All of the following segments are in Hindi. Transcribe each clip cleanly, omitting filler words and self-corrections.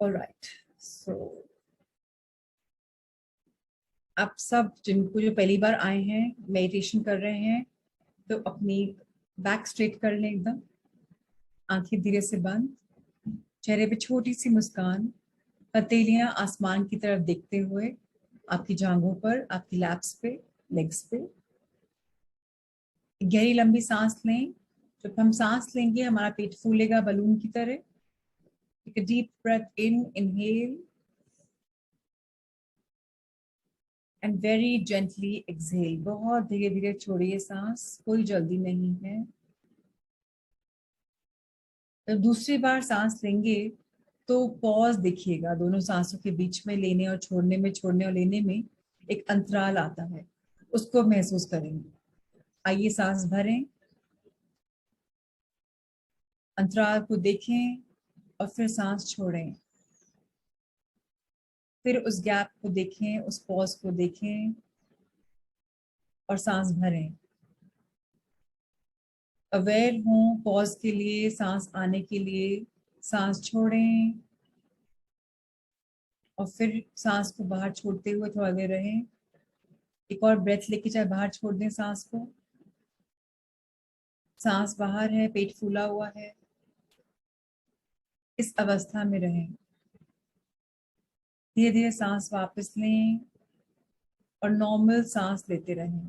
ऑलराइट, सो आप सब जिनको जो पहली बार आए हैं मेडिटेशन कर रहे हैं तो अपनी बैक स्ट्रेट कर लें एकदम, आंखें धीरे से बंद, चेहरे पे छोटी सी मुस्कान, हथेलियां आसमान की तरफ देखते हुए आपकी जांघों पर, आपकी लैप्स पे, लेग्स पे। गहरी लंबी सांस लें। जब हम सांस लेंगे हमारा पेट फूलेगा बलून की तरह। Take a deep breath in, inhale and very gently exhale. बहुत धीरे धीरे छोड़िए सांस, कोई जल्दी नहीं है। जब दूसरी बार सांस लेंगे तो पॉज देखिएगा, दोनों सांसों के बीच में लेने और छोड़ने में, छोड़ने और लेने में एक अंतराल आता है, उसको महसूस करेंगे। आइए सांस भरें, अंतराल को देखें और फिर सांस छोड़ें। फिर उस गैप को देखें, उस पॉज को देखें और सांस भरें। अवेयर हों पॉज के लिए, सांस आने के लिए। सांस छोड़ें और फिर सांस को बाहर छोड़ते हुए थोड़ा देर रहें। एक और ब्रेथ लेके चाहे बाहर छोड़ दें सांस को। सांस बाहर है, पेट फूला हुआ है, इस अवस्था में रहें। धीरे धीरे सांस वापस लें और नॉर्मल सांस लेते रहें।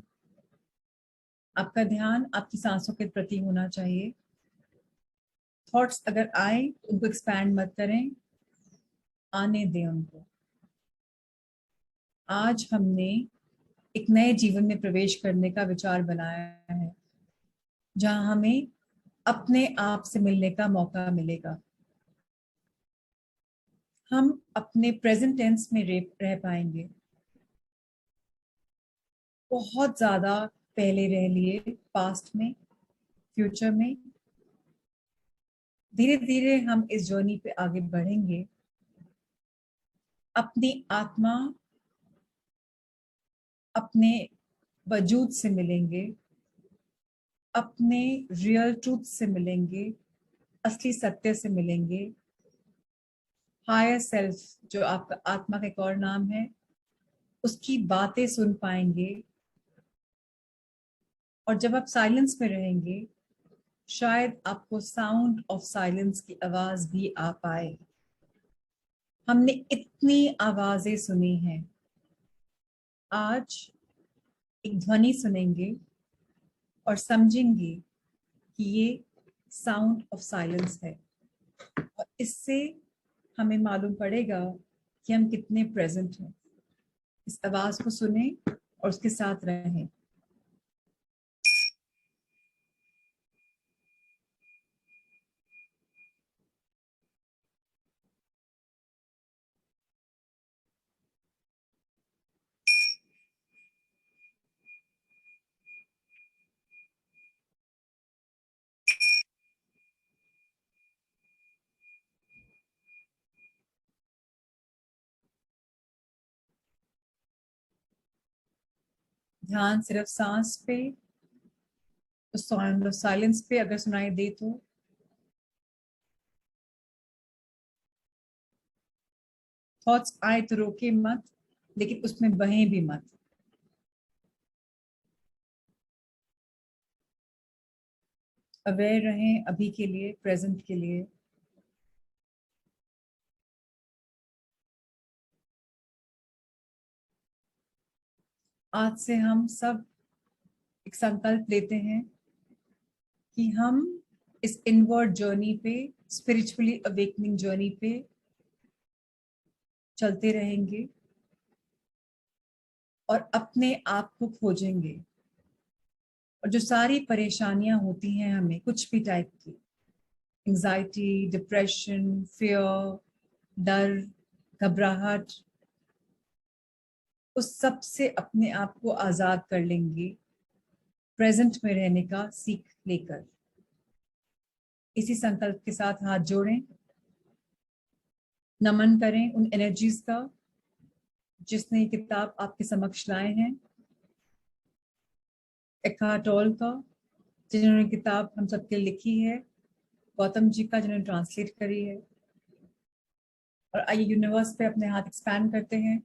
आपका ध्यान आपकी सांसों के प्रति होना चाहिए। थॉट्स अगर आए उनको एक्सपैंड मत करें, आने दें उनको। आज हमने एक नए जीवन में प्रवेश करने का विचार बनाया है, जहां हमें अपने आप से मिलने का मौका मिलेगा। हम अपने प्रेजेंट टेंस में रह पाएंगे। बहुत ज्यादा पहले रह लिए पास्ट में, फ्यूचर में। धीरे धीरे हम इस जर्नी पे आगे बढ़ेंगे। अपनी आत्मा, अपने वजूद से मिलेंगे, अपने रियल ट्रूथ से मिलेंगे, असली सत्य से मिलेंगे। हायर सेल्फ जो आपका आत्मा का एक और नाम है, उसकी बातें सुन पाएंगे। और जब आप साइलेंस में रहेंगे शायद आपको साउंड ऑफ साइलेंस की आवाज भी आ पाए। हमने इतनी आवाजें सुनी हैं, आज एक ध्वनि सुनेंगे और समझेंगे कि ये साउंड ऑफ साइलेंस है। और इससे हमें मालूम पड़ेगा कि हम कितने प्रेजेंट हैं। इस आवाज को सुने और उसके साथ रहें। ध्यान सिर्फ सांस पे, उस साउंड ऑफ साइलेंस पे अगर सुनाई दे तो। थॉट्स आए तो रोके मत, लेकिन उसमें बहें भी मत। अवेयर रहें अभी के लिए, प्रेजेंट के लिए। आज से हम सब एक संकल्प लेते हैं कि हम इस इनवर्ड जर्नी पे, स्पिरिचुअली अवेकनिंग जर्नी पे चलते रहेंगे और अपने आप को खोजेंगे। और जो सारी परेशानियां होती हैं हमें कुछ भी टाइप की, एंजाइटी, डिप्रेशन, फियर, डर, घबराहट, उस सब से अपने आप को आजाद कर लेंगे, प्रेजेंट में रहने का सीख लेकर। इसी संकल्प के साथ हाथ जोड़ें, नमन करें उन एनर्जीज का जिसने ये किताब आपके समक्ष लाए हैं। एकार्ट टोल का, जिन्होंने किताब हम सबके लिखी है, गौतम जी का जिन्होंने ट्रांसलेट करी है। और आइए यूनिवर्स पे अपने हाथ एक्सपैंड करते हैं।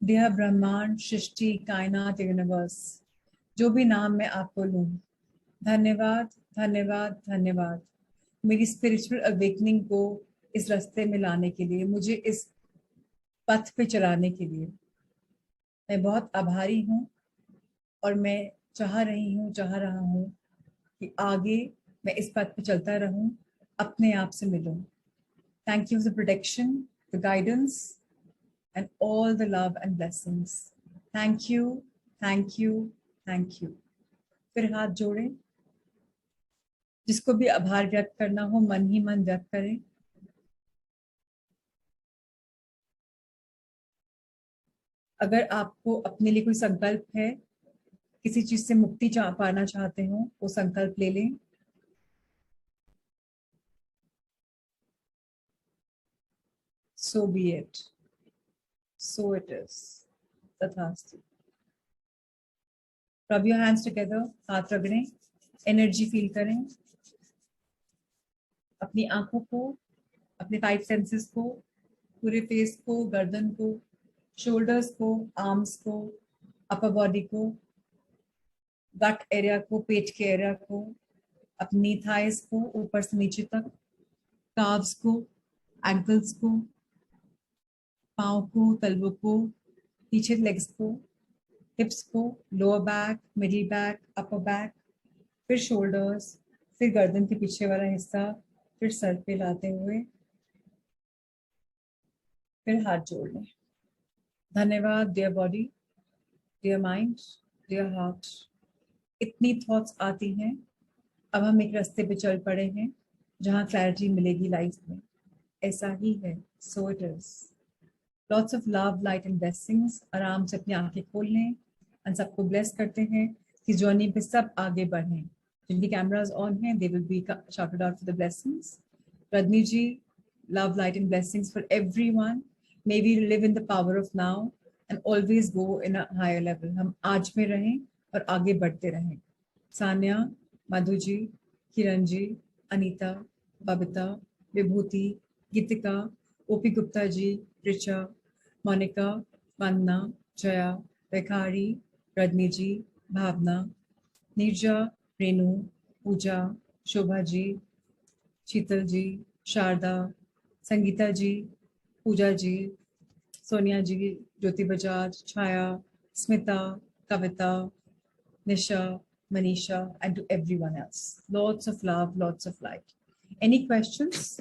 देह, ब्रह्मांड, सृष्टि, कायनात, यूनिवर्स, जो भी नाम मैं आपको लूं, धन्यवाद, धन्यवाद, धन्यवाद मेरी स्पिरिचुअल अवेकनिंग को इस रास्ते में लाने के लिए, मुझे इस पथ पे चलाने के लिए मैं बहुत आभारी हूँ। और मैं चाह रहा हूँ कि आगे मैं इस पथ पे चलता रहूं, अपने आप से मिलूं। Thank you for the protection, the guidance and all the love and blessings. Thank you, thank you, thank you. फिर हाथ जोड़ें। जिसको भी आभार व्यक्त करना हो मन ही मन व्यक्त करें। अगर आपको अपने लिए कोई संकल्प है, किसी चीज से मुक्ति पाना चाहते हो, वो संकल्प ले लें। So be it, so it is, तथास्तु। रब योर हैंड्स टुगेदर, हाथ रगड़ें, एनर्जी फील करें। अपनी आंखों को, अपने फाइव सेंसेस को, पूरे फेस को, गर्दन को, शोल्डर्स को, आर्म्स को, अपर बॉडी को, गट एरिया को, पेट के एरिया को, अपनी थाइस को ऊपर से नीचे तक, काव्स को, एंकल्स को, पाँव को, तलवों को, पीछे लेग्स को, हिप्स को, lower back, middle back, upper back, फिर शोल्डर्स, फिर गर्दन के पीछे वाला हिस्सा, फिर सर पे लाते हुए फिर हाथ जोड़ लें। धन्यवाद dear body, dear mind, dear heart. इतनी थॉट्स आती हैं, अब हम एक रास्ते पे चल पड़े हैं जहाँ क्लैरिटी मिलेगी लाइफ में। ऐसा ही है, सो it is. Lots of love, light and blessings. आराम से अपनी आंखें खोल लें और सबको ब्लेस करते हैं कि जर्नी पे सब आगे बढ़ें। जिनकी कैमराज ऑन हैं, they will be shouted out for the blessings. Radni ji, love, light and blessings for everyone. May we live in the power of now and always go in a higher level. हम आज में रहें और आगे बढ़ते रहें। Sanya, Madhu ji, Kiran ji, Anita, Babita, Vibhuti, Gitika, OP Gupta ji, Richa, Monika, Vandana, Jaya, Rekhari, Rajni ji, Bhavna, Neerja, Renu, Pooja, Shobha ji, Sheetal ji, Sharda, Sangeeta ji, Pooja ji, Sonia ji, Jyoti Bajaj, Chhaya, Smita, Kavita, Nisha, Manisha, and to everyone else. Lots of love, lots of light. Any questions?